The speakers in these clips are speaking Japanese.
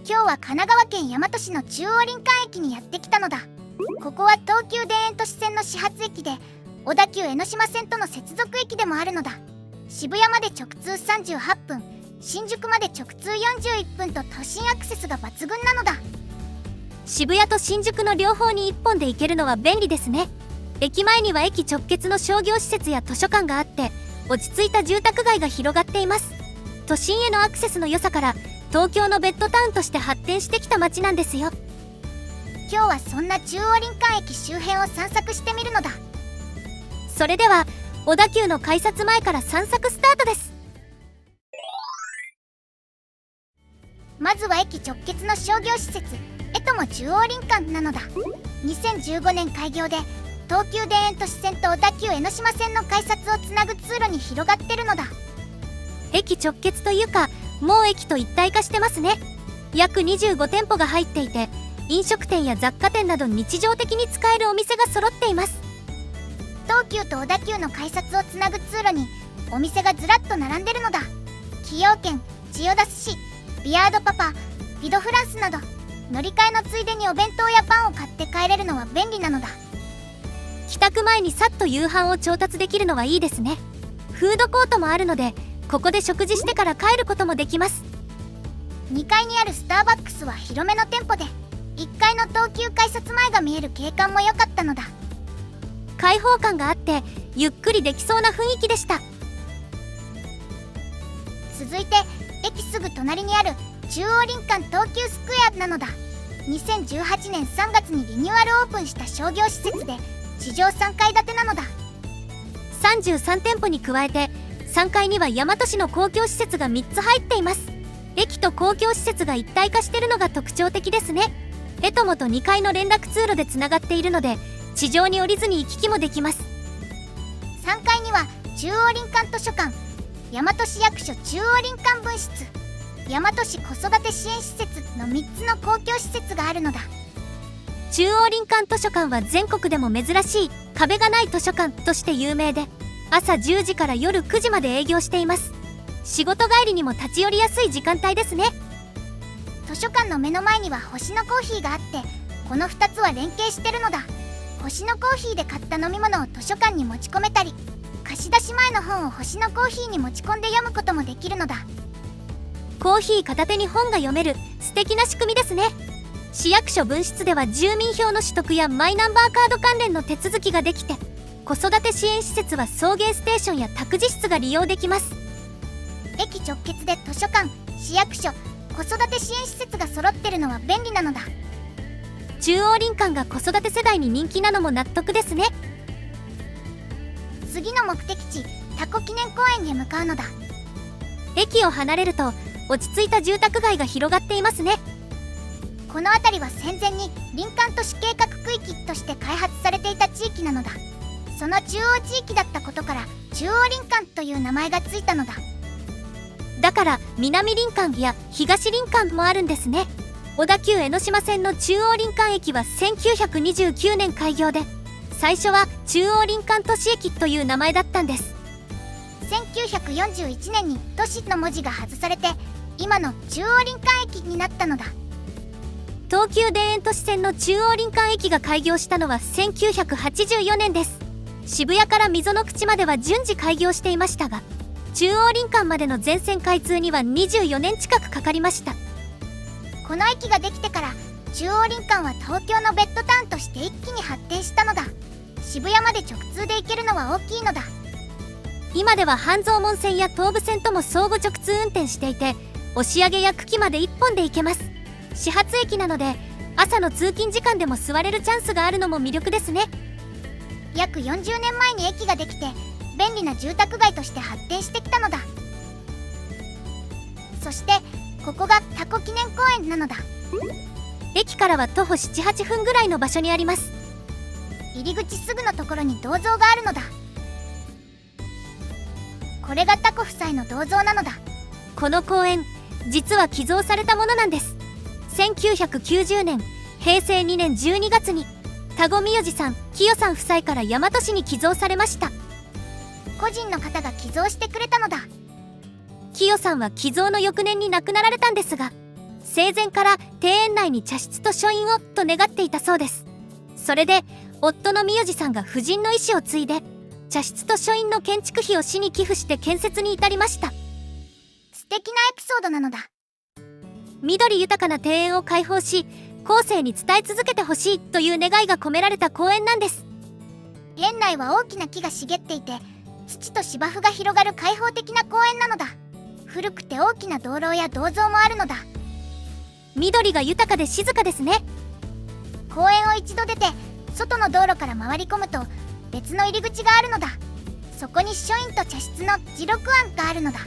今日は神奈川県大和市の中央林間駅にやってきたのだ。ここは東急田園都市線の始発駅で、小田急江ノ島線との接続駅でもあるのだ。渋谷まで直通38分、新宿まで直通41分と都心アクセスが抜群なのだ。渋谷と新宿の両方に1本で行けるのは便利ですね。駅前には駅直結の商業施設や図書館があって、落ち着いた住宅街が広がっています。都心へのアクセスの良さから東京のベッドタウンとして発展してきた街なんですよ。今日はそんな中央林間駅周辺を散策してみるのだ。それでは小田急の改札前から散策スタートです。まずは駅直結の商業施設エトモ中央林間なのだ。2015年開業で、東急田園都市線と小田急江ノ島線の改札をつなぐ通路に広がってるのだ。駅直結というか、もう駅と一体化してますね。約25店舗が入っていて、飲食店や雑貨店など日常的に使えるお店が揃っています。東急と小田急の改札をつなぐ通路にお店がずらっと並んでるのだ。崎陽軒、千代田寿司、ビアードパパ、フィドフランスなど、乗り換えのついでにお弁当やパンを買って帰れるのは便利なのだ。帰宅前にさっと夕飯を調達できるのはいいですね。フードコートもあるので、ここで食事してから帰ることもできます。2階にあるスターバックスは広めの店舗で、1階の東急改札前が見える景観も良かったのだ。開放感があってゆっくりできそうな雰囲気でした。続いて駅すぐ隣にある中央林間東急スクエアなのだ。2018年3月にリニューアルオープンした商業施設で、地上3階建てなのだ。33店舗に加えて3階には大和市の公共施設が3つ入っています。駅と公共施設が一体化しているのが特徴的ですね。エトモと2階の連絡通路でつながっているので、地上に降りずに行き来もできます。3階には中央林間図書館、大和市役所中央林間分室、大和市子育て支援施設の3つの公共施設があるのだ。中央林間図書館は全国でも珍しい壁がない図書館として有名で、朝10時から夜9時まで営業しています。仕事帰りにも立ち寄りやすい時間帯ですね。図書館の目の前には星のコーヒーがあって、この2つは連携してるのだ。星のコーヒーで買った飲み物を図書館に持ち込めたり、貸し出し前の本を星のコーヒーに持ち込んで読むこともできるのだ。コーヒー片手に本が読める素敵な仕組みですね。市役所分室では住民票の取得やマイナンバーカード関連の手続きができて、子育て支援施設は送迎ステーションや託児室が利用できます。駅直結で図書館、市役所、子育て支援施設が揃ってるのは便利なのだ。中央林間が子育て世代に人気なのも納得ですね。次の目的地、タコ記念公園へ向かうのだ。駅を離れると落ち着いた住宅街が広がっていますね。この辺りは戦前に林間都市計画区域として開発されていた地域なのだ。その中央地域だったことから中央林間という名前がついたのだ。だから南林間や東林間もあるんですね。小田急江ノ島線の中央林間駅は1929年開業で、最初は中央林間都市駅という名前だったんです。1941年に都市の文字が外されて、今の中央林間駅になったのだ。東急田園都市線の中央林間駅が開業したのは1984年です。渋谷から溝の口までは順次開業していましたが、中央林間までの全線開通には24年近くかかりました。この駅ができてから中央林間は東京のベッドタウンとして一気に発展したのだ。渋谷まで直通で行けるのは大きいのだ。今では半蔵門線や東武線とも相互直通運転していて、押上や久喜まで1本で行けます。始発駅なので朝の通勤時間でも座れるチャンスがあるのも魅力ですね。約40年前に駅ができて便利な住宅街として発展してきたのだ。そしてここがタコ記念公園なのだ。駅からは徒歩 7,8 分ぐらいの場所にあります。入り口すぐのところに銅像があるのだ。これがタコ夫妻の銅像なのだ。この公園実は寄贈されたものなんです。1990年平成2年12月に田子みよじさん、きよさん夫妻から大和市に寄贈されました。個人の方が寄贈してくれたのだ。きよさんは寄贈の翌年に亡くなられたんですが、生前から庭園内に茶室と書院をと願っていたそうです。それで夫の三次さんが夫人の意思を継いで茶室と書院の建築費を市に寄付して建設に至りました。素敵なエピソードなのだ。緑豊かな庭園を開放し後世に伝え続けてほしいという願いが込められた公園なんです。園内は大きな木が茂っていて土と芝生が広がる開放的な公園なのだ。古くて大きな灯籠や銅像もあるのだ。緑が豊かで静かですね。公園を一度出て外の道路から回り込むと別の入り口があるのだ。そこに書院と茶室の磁力庵があるのだ。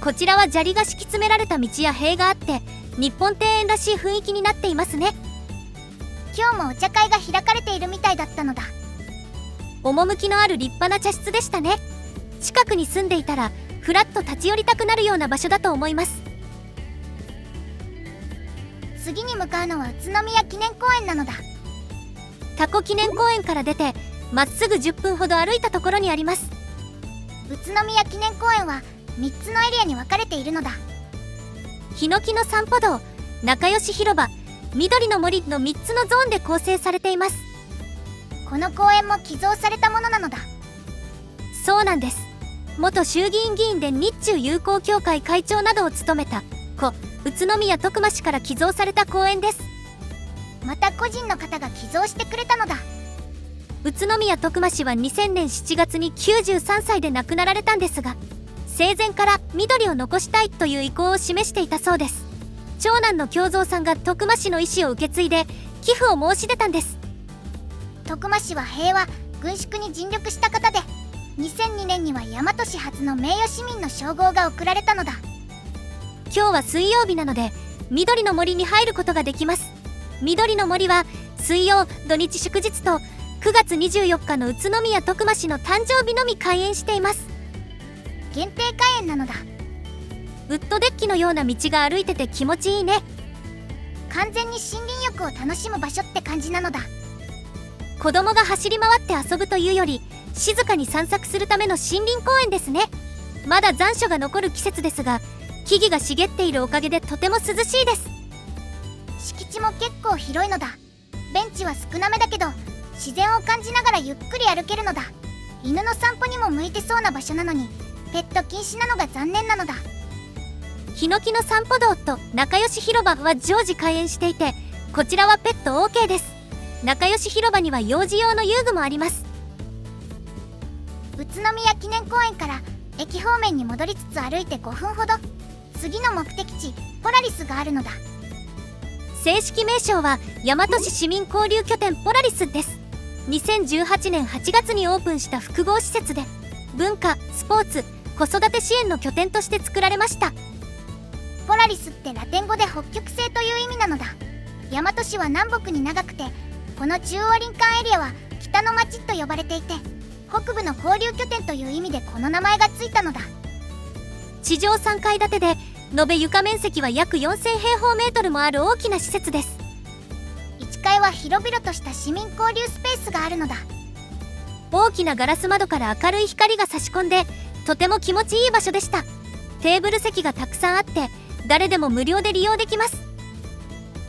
こちらは砂利が敷き詰められた道や塀があって日本庭園らしい雰囲気になっていますね。今日もお茶会が開かれているみたいだったのだ。趣のある立派な茶室でしたね。近くに住んでいたらふらっと立ち寄りたくなるような場所だと思います。次に向かうのは宇都宮記念公園なのだ。タコ記念公園から出てまっすぐ10分ほど歩いたところにあります。宇都宮記念公園は3つのエリアに分かれているのだ。ヒノキの散歩道、仲良し広場、緑の森の3つのゾーンで構成されています。この公園も寄贈されたものなのだ。そうなんです。元衆議院議員で日中友好協会会長などを務めた宇都宮徳馬氏から寄贈された公園です。また個人の方が寄贈してくれたのだ。宇都宮徳馬氏は2000年7月に93歳で亡くなられたんですが生前から緑を残したいという意向を示していたそうです。長男の京三さんが徳馬氏の意思を受け継いで寄付を申し出たんです。徳馬氏は平和軍縮に尽力した方で2002年には大和市初の名誉市民の称号が贈られたのだ。今日は水曜日なので緑の森に入ることができます。緑の森は水曜土日祝日と9月24日の宇都宮徳馬氏の誕生日のみ開園しています。限定開園なのだ。ウッドデッキのような道が歩いてて気持ちいいね。完全に森林浴を楽しむ場所って感じなのだ。子供が走り回って遊ぶというより静かに散策するための森林公園ですね。まだ残暑が残る季節ですが木々が茂っているおかげでとても涼しいです。敷地も結構広いのだ。ベンチは少なめだけど自然を感じながらゆっくり歩けるのだ。犬の散歩にも向いてそうな場所なのにペット禁止なのが残念なのだ。ヒノキの散歩道と仲良し広場は常時開園していてこちらはペット OK です。仲良し広場には幼児用の遊具もあります。宇都宮記念公園から駅方面に戻りつつ歩いて5分ほど次の目的地ポラリスがあるのだ。正式名称は大和市市民交流拠点ポラリスです。2018年8月にオープンした複合施設で文化、スポーツ、子育て支援の拠点として作られました。ポラリスってラテン語で北極星という意味なのだ。大和市は南北に長くてこの中央林間エリアは北の町と呼ばれていて北部の交流拠点という意味でこの名前がついたのだ。地上3階建てで延べ床面積は約4000平方メートルもある大きな施設です。1階は広々とした市民交流スペースがあるのだ。大きなガラス窓から明るい光が差し込んでとても気持ちいい場所でした。テーブル席がたくさんあって誰でも無料で利用できます。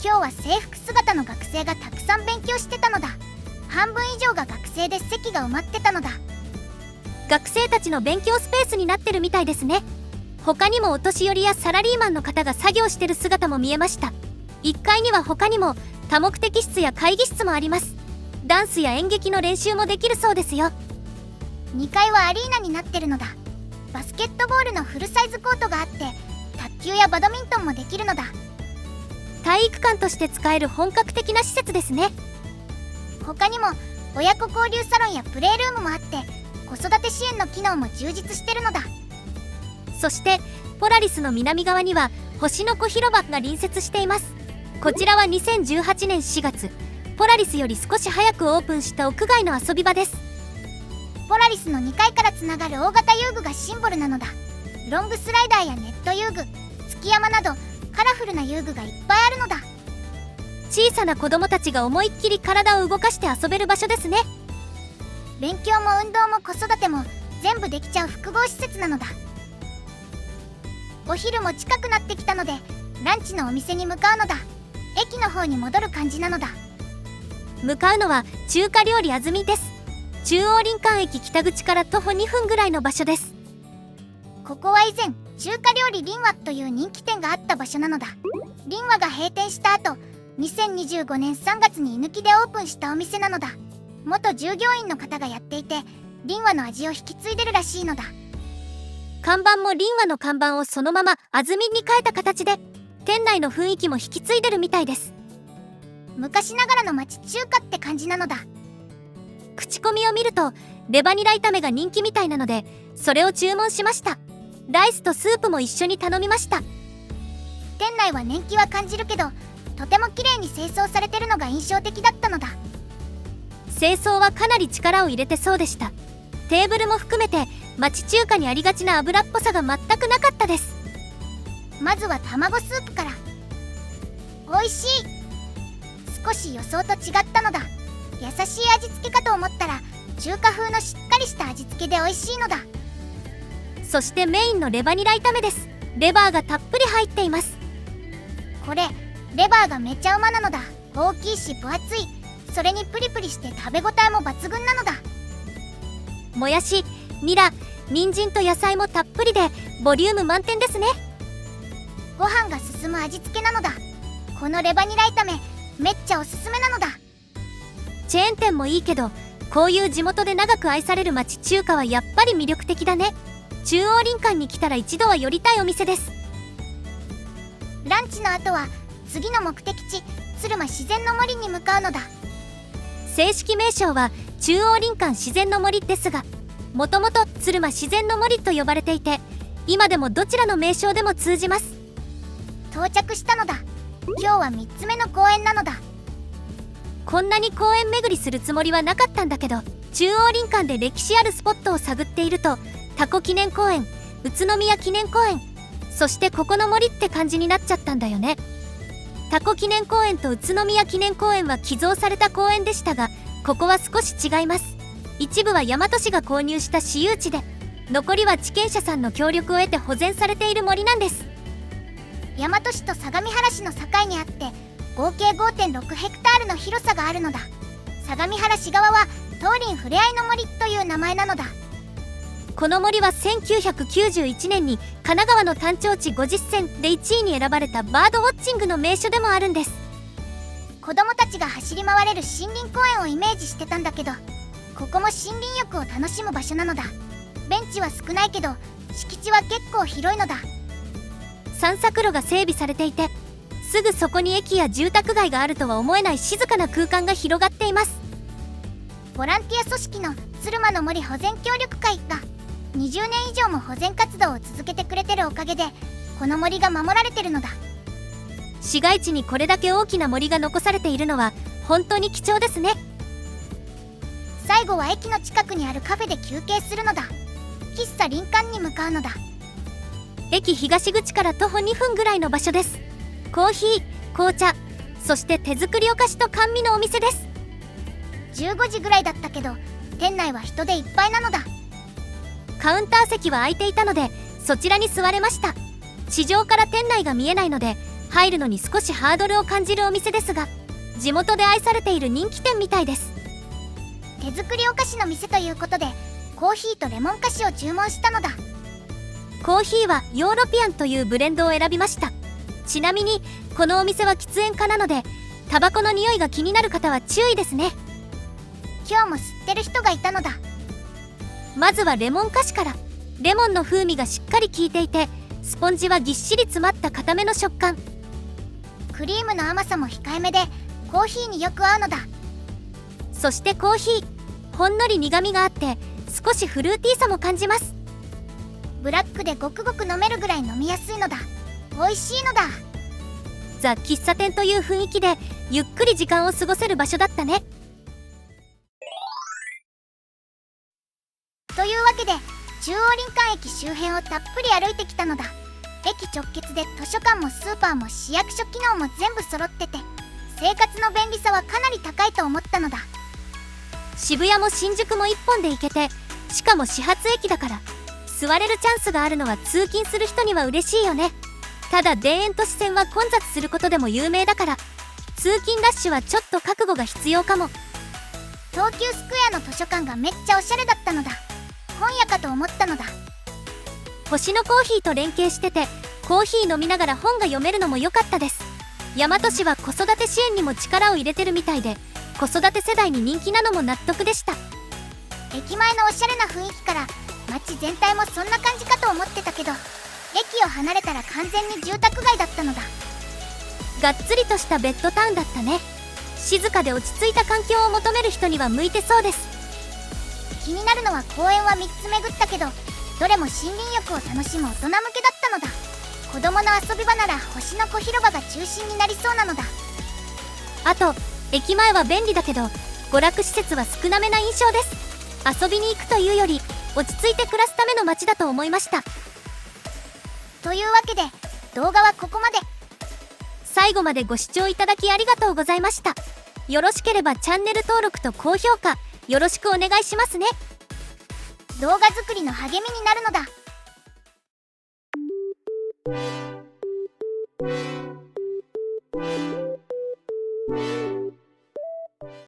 今日は制服姿の学生がたくさん勉強してたのだ。半分以上が学生で席が埋まってたのだ。学生たちの勉強スペースになってるみたいですね。他にもお年寄りやサラリーマンの方が作業してる姿も見えました。1階には他にも多目的室や会議室もあります。ダンスや演劇の練習もできるそうですよ。2階はアリーナになってるのだ。バスケットボールのフルサイズコートがあって卓球やバドミントンもできるのだ。体育館として使える本格的な施設ですね。他にも親子交流サロンやプレールームもあって子育て支援の機能も充実してるのだ。そしてポラリスの南側には星の子広場が隣接しています。こちらは2018年4月ポラリスより少し早くオープンした屋外の遊び場です。ポラリスの2階からつながる大型遊具がシンボルなのだ。ロングスライダーやネット遊具、月山などカラフルな遊具がいっぱいあるのだ。小さな子供たちが思いっきり体を動かして遊べる場所ですね。勉強も運動も子育ても全部できちゃう複合施設なのだ。お昼も近くなってきたのでランチのお店に向かうのだ。駅の方に戻る感じなのだ。向かうのは中華料理あずみです。中央林間駅北口から徒歩2分ぐらいの場所です。ここは以前中華料理林和という人気店があった場所なのだ。林和が閉店した後、2025年3月に居抜きでオープンしたお店なのだ。元従業員の方がやっていて、林和の味を引き継いでるらしいのだ。看板も林和の看板をそのままあずみに変えた形で、店内の雰囲気も引き継いでるみたいです。昔ながらの町中華って感じなのだ。口コミを見るとレバニラ炒めが人気みたいなので、それを注文しました。ライスとスープも一緒に頼みました。店内は年季は感じるけど、とても綺麗に清掃されてるのが印象的だったのだ。清掃はかなり力を入れてそうでした。テーブルも含めて町中華にありがちな油っぽさが全くなかったです。まずは卵スープから。美味しい。少し予想と違ったのだ。優しい味付けかと思ったら、中華風のしっかりした味付けで美味しいのだ。そしてメインのレバニラ炒めです。レバーがたっぷり入っています。これレバーがめちゃうまなのだ。大きいし分厚い。それにプリプリして食べ応えも抜群なのだ。もやし、ニラ、人参と野菜もたっぷりでボリューム満点ですね。ご飯が進む味付けなのだ。このレバニラ炒めめっちゃおすすめなのだ。チェーン店もいいけど、こういう地元で長く愛される町中華はやっぱり魅力的だね。中央林間に来たら一度は寄りたいお店です。ランチの後は次の目的地鶴間自然の森に向かうのだ。正式名称は中央林間自然の森ですが、もともと鶴間自然の森と呼ばれていて、今でもどちらの名称でも通じます。到着したのだ。今日は3つ目の公園なのだ。こんなに公園巡りするつもりはなかったんだけど、中央林間で歴史あるスポットを探っていると、タコ記念公園、宇都宮記念公園、そしてここの森って感じになっちゃったんだよね。タコ記念公園と宇都宮記念公園は寄贈された公園でしたが、ここは少し違います。一部は大和市が購入した私有地で、残りは地権者さんの協力を得て保全されている森なんです。大和市と相模原市の境にあって、合計 5.6 ヘクタールの広さがあるのだ。相模原市側は東林ふれあいの森という名前なのだ。この森は1991年に神奈川の単調地50選で1位に選ばれたバードウォッチングの名所でもあるんです。子供たちが走り回れる森林公園をイメージしてたんだけど、ここも森林浴を楽しむ場所なのだ。ベンチは少ないけど敷地は結構広いのだ。散策路が整備されていて、すぐそこに駅や住宅街があるとは思えない静かな空間が広がっています。ボランティア組織の鶴間の森保全協力会が20年以上も保全活動を続けてくれてるおかげで、この森が守られてるのだ。市街地にこれだけ大きな森が残されているのは本当に貴重ですね。最後は駅の近くにあるカフェで休憩するのだ。喫茶林間に向かうのだ。駅東口から徒歩2分ぐらいの場所です。コーヒー、紅茶、そして手作りお菓子と甘味のお店です。15時ぐらいだったけど、店内は人でいっぱいなのだ。カウンター席は空いていたので、そちらに座れました。地上から店内が見えないので、入るのに少しハードルを感じるお店ですが、地元で愛されている人気店みたいです。手作りお菓子の店ということで、コーヒーとレモン菓子を注文したのだ。コーヒーはヨーロピアンというブレンドを選びました。ちなみにこのお店は喫煙家なので、タバコの匂いが気になる方は注意ですね。今日も吸ってる人がいたのだ。まずはレモン菓子から。レモンの風味がしっかり効いていて、スポンジはぎっしり詰まった固めの食感。クリームの甘さも控えめで、コーヒーによく合うのだ。そしてコーヒー、ほんのり苦みがあって少しフルーティーさも感じます。ブラックでごくごく飲めるぐらい飲みやすいのだ。美味しいのだ。ザ・喫茶店という雰囲気でゆっくり時間を過ごせる場所だったね。というわけで中央林間駅周辺をたっぷり歩いてきたのだ。駅直結で図書館もスーパーも市役所機能も全部揃ってて、生活の便利さはかなり高いと思ったのだ。渋谷も新宿も1本で行けて、しかも始発駅だから座れるチャンスがあるのは通勤する人には嬉しいよね。ただ田園都市線は混雑することでも有名だから、通勤ラッシュはちょっと覚悟が必要かも。東急スクエアの図書館がめっちゃおしゃれだったのだ。本屋かと思ったのだ。星のコーヒーと連携してて、コーヒー飲みながら本が読めるのも良かったです。大和市は子育て支援にも力を入れてるみたいで、子育て世代に人気なのも納得でした。駅前のおしゃれな雰囲気から街全体もそんな感じかと思ってたけど、駅を離れたら完全に住宅街だったのだ。がっつりとしたベッドタウンだったね。静かで落ち着いた環境を求める人には向いてそうです。気になるのは公園は3つ巡ったけど、どれも森林浴を楽しむ大人向けだったのだ。子供の遊び場なら星の小広場が中心になりそうなのだ。あと、駅前は便利だけど娯楽施設は少なめな印象です。遊びに行くというより落ち着いて暮らすための街だと思いました。というわけで動画はここまで。最後までご視聴いただきありがとうございました。よろしければチャンネル登録と高評価よろしくお願いしますね。動画作りの励みになるのだ。